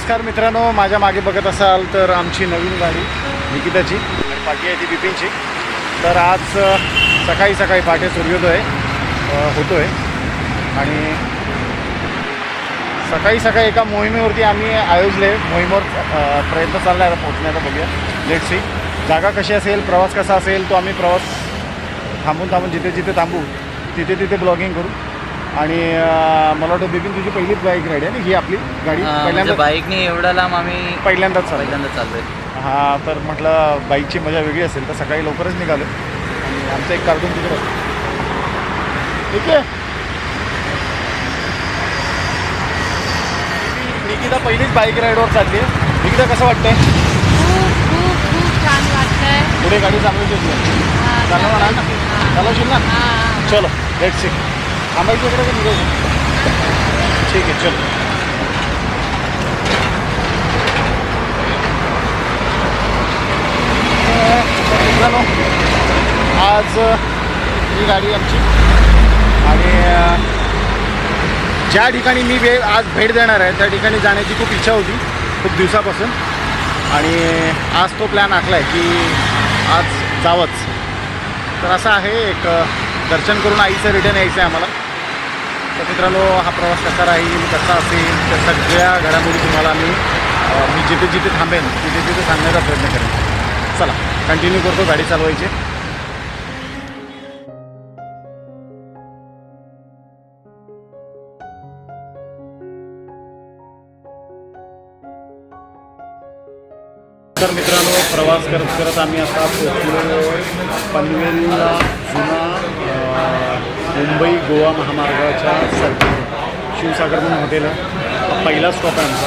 नमस्कार मित्रांनो, माझ्या मागे बघत असाल तर आमची नवीन गाडी निकिताची आणि पाठी आहे ती बिपिनची. तर आज सकाळी सकाळी पहाटे सूर्योदय होतो आहे आणि सकाळी सकाळी एका मोहिमेवरती आम्ही आयोजले. मोहिमेवर प्रयत्न चालला आहे पोहोचण्याचा. बघूया, लेट सी जागा कशी असेल, प्रवास कसा असेल तो आम्ही प्रवास थांबून जिथे जिथे थांबू तिथे ब्लॉगिंग करू. आणि मला वाटतं बिपिन तुझी पहिलीच बाईक राईड आहे ना ही आपली गाडी? पहिल्यांदा बाईकने एवढा लांब आम्ही पहिल्यांदाच चाललोय. हां, तर म्हटलं बाईकची मजा वेगळी असेल तर सकाळी लवकरच निघालो आणि आमचं एक कार्टून तिकडे ठीक आहे. निकिता पहिलीच बाईक राईडवर चालली आहे. निकिता कसं वाटतंय? खूप छान वाटतंय. पुढे गाडी चालवायची चालवणार ना? चालवशील ना? चलो लेट्स सी. थांबायचं इकडे का निघायचं? ठीक आहे, चलो. मित्रांनो, आज ही गाडी आमची आणि ज्या ठिकाणी मी आज भेट देणार आहे त्या ठिकाणी जाण्याची खूप इच्छा होती खूप दिवसापासून आणि आज तो प्लॅन आखला आहे की आज जावंच. तर असं आहे, एक दर्शन करून आईचं रिटर्न यायचं आहे आम्हाला. तर मित्रांनो, हा प्रवास कसा राहील, कसा असेल, त्या सगळ्या घडामोडी तुम्हाला मी जिथे जिथे थांबेन तिथे सांगण्याचा प्रयत्न करेन. चला कंटिन्यू करतो गाडी चालवायची. तर मित्रांनो, प्रवास करत करत आम्ही आता पोहोचलो पनवेलला, जुना मुंबई गोवा महामार्गाच्या शिवसागर म्हणून हॉटेल हा पहिला स्टॉप आहे आमचा.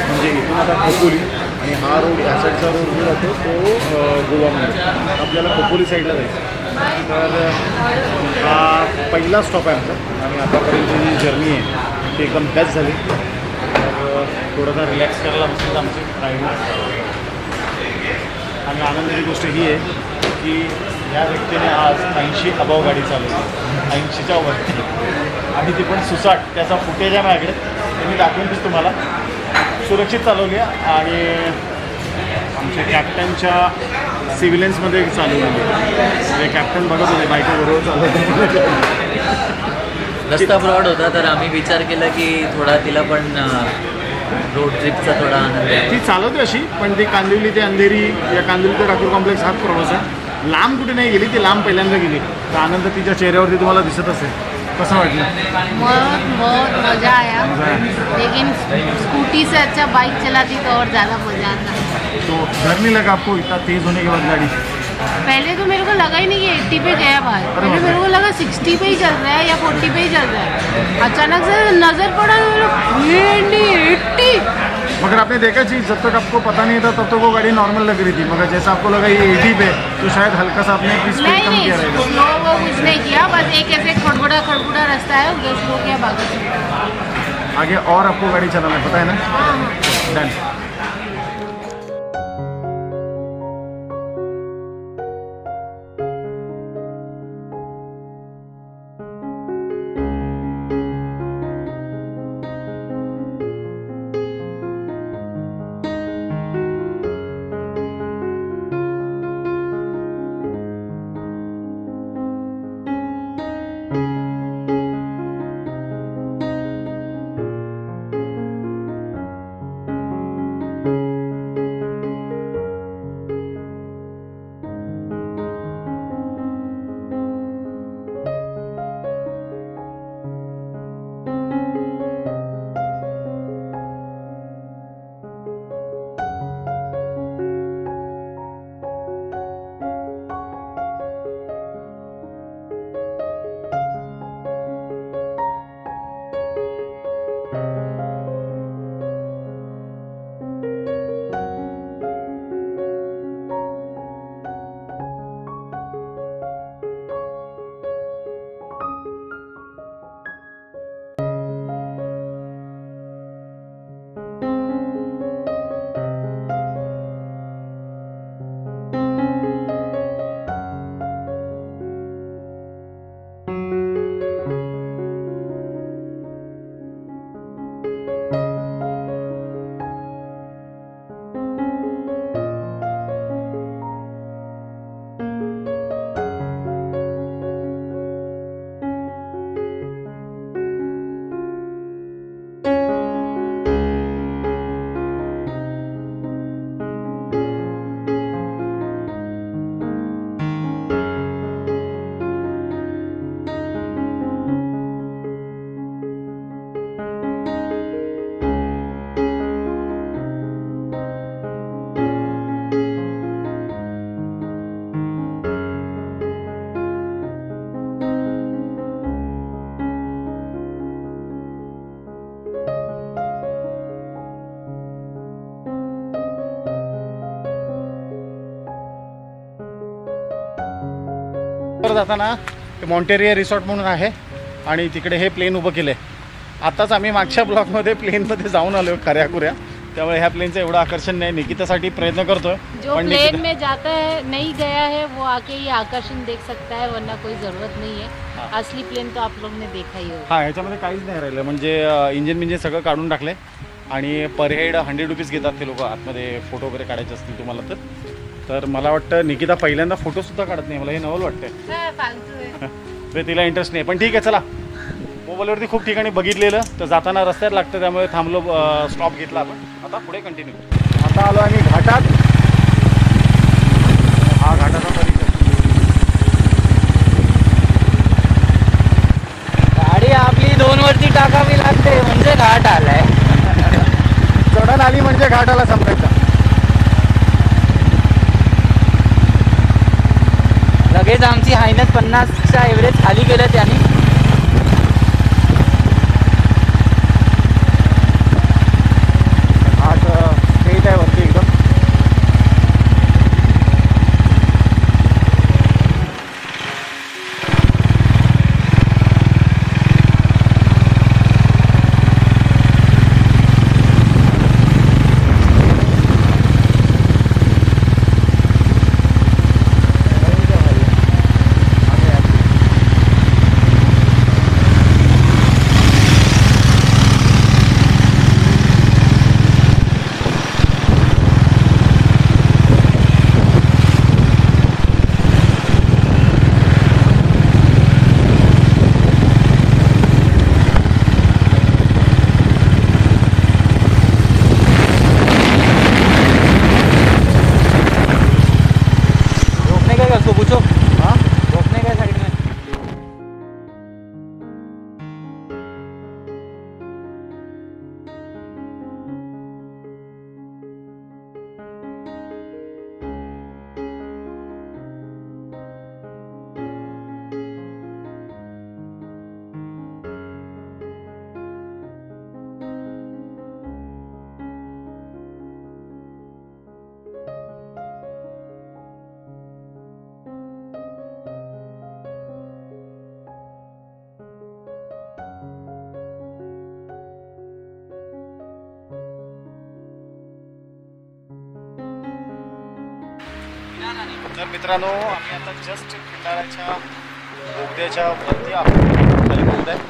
म्हणजे इथून आता खोपोली आणि हा रोड ह्या साईडचा रोड जो जातो तो गोवामध्ये, आपल्याला खोपोली साईडला जायचं. तर हा पहिला स्टॉप आहे आमचा आणि आतापर्यंतची जी जर्नी आहे ती एकदम बेस्ट झाली. तर थोडंसं रिलॅक्स करायला बसलं आमची ड्रायव्हिंग. आणि आनंदाची गोष्ट ही आहे की या व्यक्तीने आज 80 अबाव गाडी चालवली, 80च्या वरती, आणि ती पण सुसाट. त्याचा फुटेज आहे माझ्याकडे, ते मी दाखवून देतो तुम्हाला. सुरक्षित चालवली आहे आणि आमच्या कॅप्टनच्या सिव्हिलन्समध्ये चालवलेली आहे. कॅप्टन बघत होते बाईकबरोबर चालवतो. रस्ता ब्रॉड होता तर आम्ही विचार केला की थोडा तिला पण रोड ट्रिपचा थोडा आनंद आहे. ती चालवते अशी, पण ती कांदिवली ते अंधेरी या कांदिवली ते राठोड कॉम्प्लेक्स हाच प्रवास आहे. लांब कुठे नाही गेली, ती लांब पहिल्यांदा गेली. तर आनंद तिच्या चेहऱ्यावरती तुम्हाला दिसत असेल. कसं वाटलं? बहुत मजा आया, लेकिन स्कूटी से अच्छा बाइक चलाती तो और ज़्यादा मजा आता. तो डर नहीं लगा आपको इतना तेज होने के बाद गाड़ी? पहले तो मेरे को लगा ही नहीं कि 80 पे गया बाहर. पहले मेरे को लगा 60 पे ही चल रहा है या 40 पे ही चल रहा है. अचानक से नज़र पड़ा तो 80. मगर आपने देखा जी, जब तक आपको पता नहीं था तब तक वो गाड़ी नॉर्मल लग रही थी, मगर जैसा आपको लगा ये 80 पे तो शायद हल्का सा आपने स्पीड कम किया रहेगा. स्लो वो कुछ नहीं किया, बस एक ऐसे खड़बड़ा रास्ता है, उधर स्लो किया, बाकी आगे और आपको गाड़ी चलाना पता है ना? डन. वर जाताना मॉन्टेरिया रिसॉर्ट म्हणून आहे आणि तिकडे हे प्लेन उभं केलं आहे. आताच आम्ही मागच्या ब्लॉकमध्ये प्लेनमध्ये जाऊन आलो खऱ्याखुऱ्या, त्यामुळे ह्या प्लेनचं एवढं आकर्षण नाही. निकितासाठी प्रयत्न करतोय जो प्लेन में जाता है नहीं गया है वो आके ये आकर्षण देख सकता है, वरना कोई जरूरत नहीं है. असली प्लेन तो आप लोग ने देखा ही होगा. हां, ह्याच्यामध्ये काहीच नाही राहिलं, म्हणजे इंजिन सगळं काढून टाकले आणि पर हेड 100 रुपीज घेतात ते लोक आतमध्ये फोटो वगैरे काढायचे असतील तुम्हाला तर मला वाटतं निकिता पहिल्यांदा फोटोसुद्धा काढत नाही. मला हे नवल वाटतंय, तर तिला इंटरेस्ट नाही. पण ठीक आहे, चला. मोबाईलवरती खूप ठिकाणी बघितलेलं, तर जाताना रस्त्यात लागतं त्यामुळे थांबलो, स्टॉप घेतला आपण. आता पुढे कंटिन्यू. आता आलो आणि घाटात. हा घाटाचा परिसर. गाडी आपली 2 वरती टाकावी लागते म्हणजे घाट आलाय. चढण आली म्हणजे घाटाला संपायचा. लगेच आमची हायनस 50च्या एव्हरेज खाली गेलं त्याने. घाट स्ट्रेट आहे वरती एकदम. तर मित्रांनो, आम्ही आता जस्ट खंडाळ्याच्या बोगद्याच्या वरती आहोत. खाली बोगदा आहे.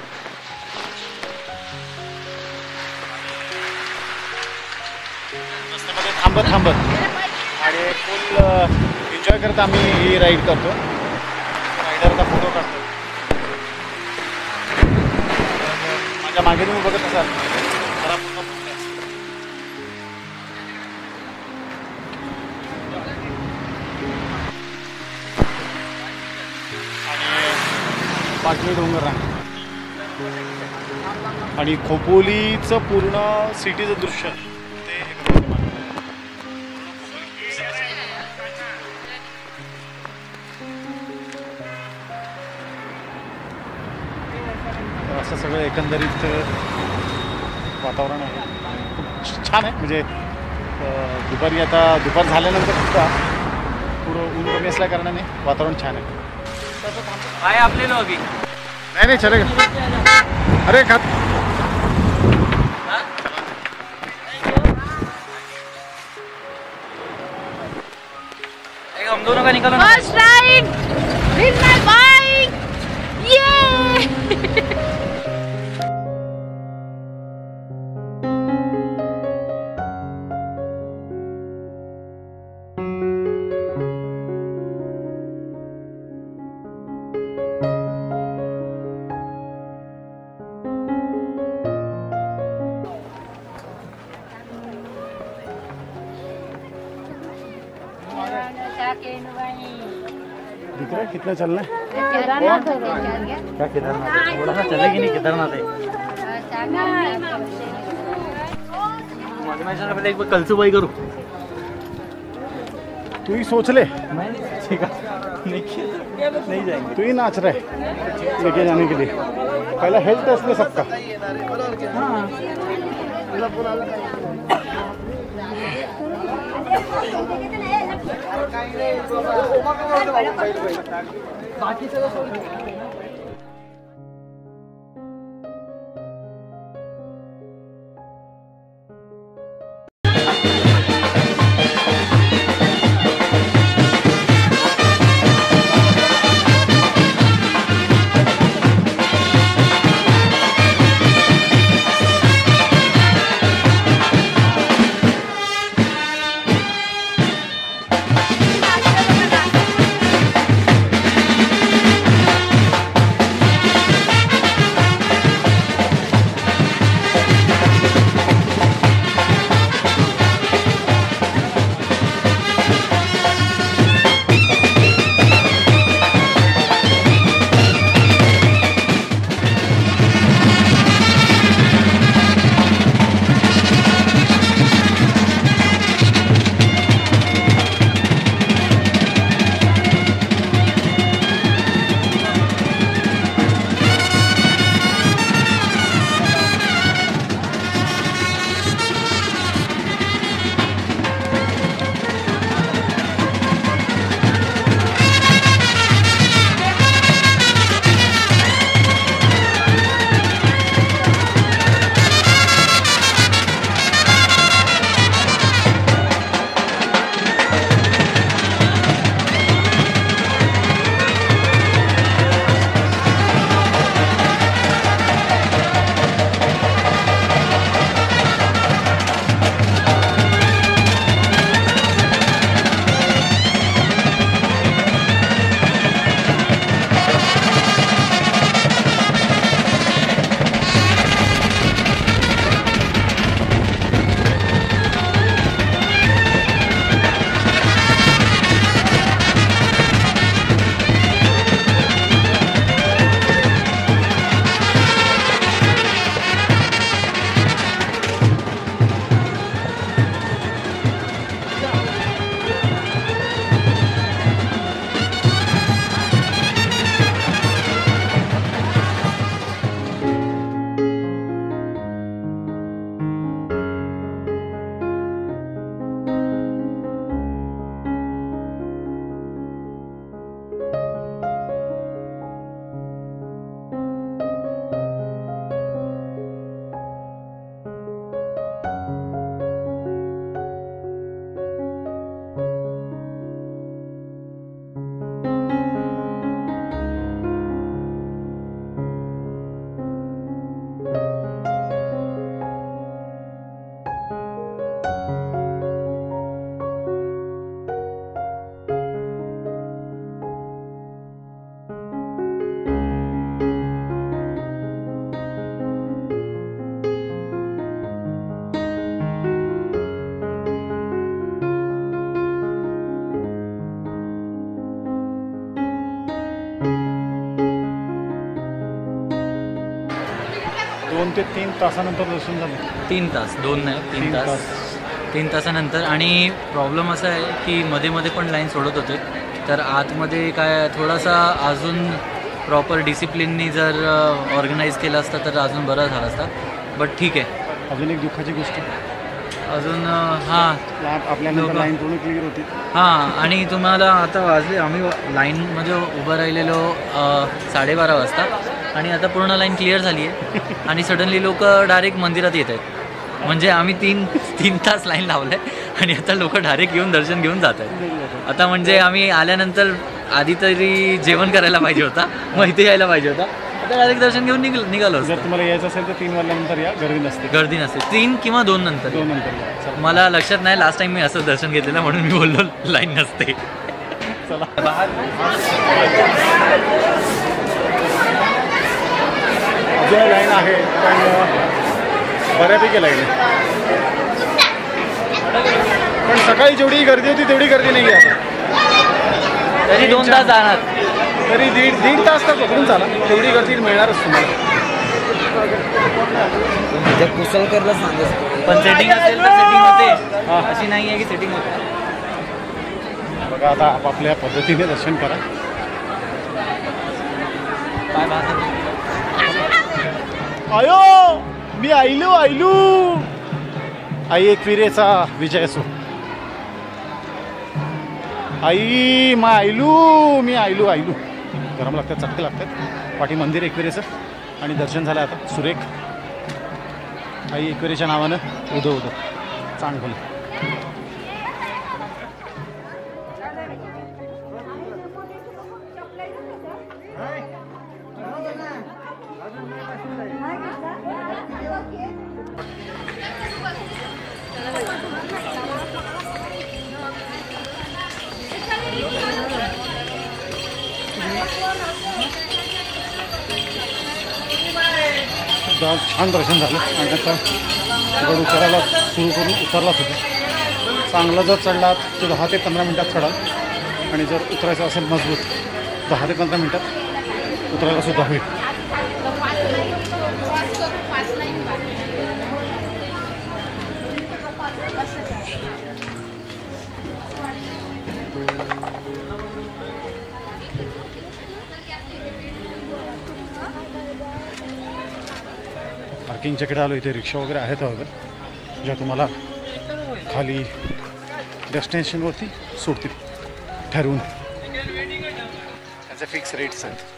रस्त्यामध्ये थांबत आणि फुल एन्जॉय करत आम्ही ही राईड करतो. रायडरचा फोटो काढतो. माझ्या मागे तुम्ही बघत असाल जरा पूर्ण पाचवी डोंगर रांग आणि खोपोलीचं पूर्ण सिटीचं दृश्य ते असं सगळं एकंदरीत वातावरण आहे. खूप छान आहे. म्हणजे दुपारी आता दुपार झाल्यानंतर सुद्धा पुढं ऊन कमी असल्या कारणाने वातावरण छान आहे. काय आपले लोक नहीं चलेगा. अरे खात हम दोनों का निकालो. फर्स्ट राइड विद माय बाइक. ये दिख रहा है कितना चलना है. केदारनाथ क्या केदारनाथ थोड़ा सा चलेगी नहीं. केदारनाथ है पहले एक बार कलसूबाई करूँ. तू ही सोच ले. नहीं जाएंगे. तू ही नाच रहा है लेके जाने के लिए. पहला हेल्थ टेस्ट ले सबका. 2 ते 3 तासानंतर दर्शन झालं. 3 तास, 2 नाही 3 तास. 3 तासानंतर. आणि प्रॉब्लेम असा आहे की मध्ये मध्ये पण लाईन सोडत होते, तर आतमध्ये काय थोडासा अजून प्रॉपर डिसिप्लिननी जर ऑर्गनाईज केलं असतं तर अजून बरं झालं असतं. बट ठीक आहे. अजून एक दुःखाची गोष्ट अजून हां आपल्याला लाईन पूर्ण क्लिअर होती. हां, आणि तुम्हाला आता वाजले, आम्ही लाईनमध्ये उभं राहिलेलो 12:30 वाजता आणि आता पूर्ण लाईन क्लिअर झाली आहे आणि सडनली लोक डायरेक्ट मंदिरात येत आहेत. म्हणजे आम्ही 3 तास लाईन लावलं आहे आणि आता लोक डायरेक्ट येऊन दर्शन घेऊन जात आहेत. आता म्हणजे आम्ही आल्यानंतर आधी तरी जेवण करायला पाहिजे होता, मग इथे यायला पाहिजे होता. आता डायरेक्ट दर्शन घेऊन निघालो. जर तुम्हाला यायचं असेल तर 3 वाजल्यानंतर या, गर्दी नसते. 3 किंवा 2 नंतर. मला लक्षात नाही, लास्ट टाइम मी असं दर्शन घेतलेलं म्हणून मी बोललो लाईन नसते. चला अजून लाईन आहे पण बऱ्यापैकी लाईन आहे. पण सकाळी जेवढी गर्दी होती तेवढी गर्दी नाही आहे. तरी 2 तास जाणार, तरी दीड तास तर पकडून चाला, तेवढी गर्दी मिळणारच तुम्हाला. कुशलकरला सांगत पण सेटिंग असेल तर सेटिंग होते, अशी नाही आहे की सेटिंग होते. बघा आता आपापल्या पद्धतीने दर्शन करा. आयो मी आयलू आई एकविरेचा विजय असो. आई मा आयलू मी आयलू गरम लागतात चटके लागतात. पाठी मंदिर एकविरेचं आणि दर्शन झालं आता सुरेख. आई एकविरेच्या नावानं उदो चांगलं. छान दर्शन झालं आणि आता गड उतरायला सुरू करून उतरलाच होता. चांगला जर चढलात तर 10 ते 15 मिनटात चढाल आणि जर उतरायचं असेल मजबूत 10 ते 15 मिनटात उतरायला सुद्धा होईल. पार्किंगच्याकडे आलो. इथे रिक्षा वगैरे आहेत वगैरे ज्या तुम्हाला खाली डेस्टिनेशनवरती सोडतील ठरवून. त्याचे फिक्स रेट्स आहेत.